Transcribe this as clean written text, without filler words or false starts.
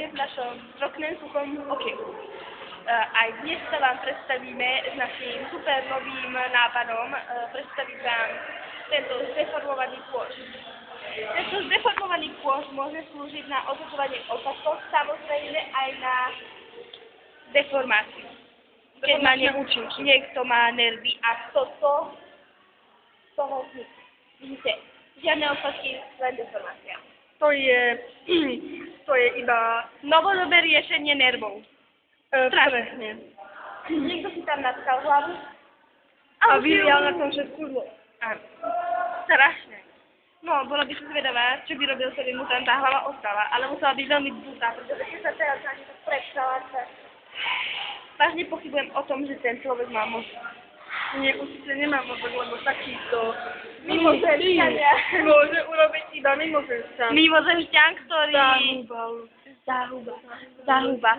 v našom rokném suchom okénku. A dnes sa vám predstavíme s naším super novým nápadom, predstavím vám tento zdeformovaný kôž. Tento zdeformovaný kôž môže slúžiť na odzadzovanie opatkov, samozrejme aj na deformáciu. Keď má niekto má nervy a toto z toho vznikne. Vidíte, žiadne opatky, len deformácia. To je iba novodobé riešenie nervov. presne. Niekto si tam natkal hlavu A vylial na tom všetku zlo. Áno. Strašne. No, bola by som zvedavá, čo by robil, keby mu tam tá hlava ostala, ale musela byť veľmi dutá, pretože keď sa teraz na to prepsala, tak vážne pochybujem o tom, že ten človek má mozog. Nie, určite nemá mozog, lebo takýto Mimozemšťania. môže urobiť iba mimozemšťan. Mimozemšťan, ktorý... Zahuba. Zahuba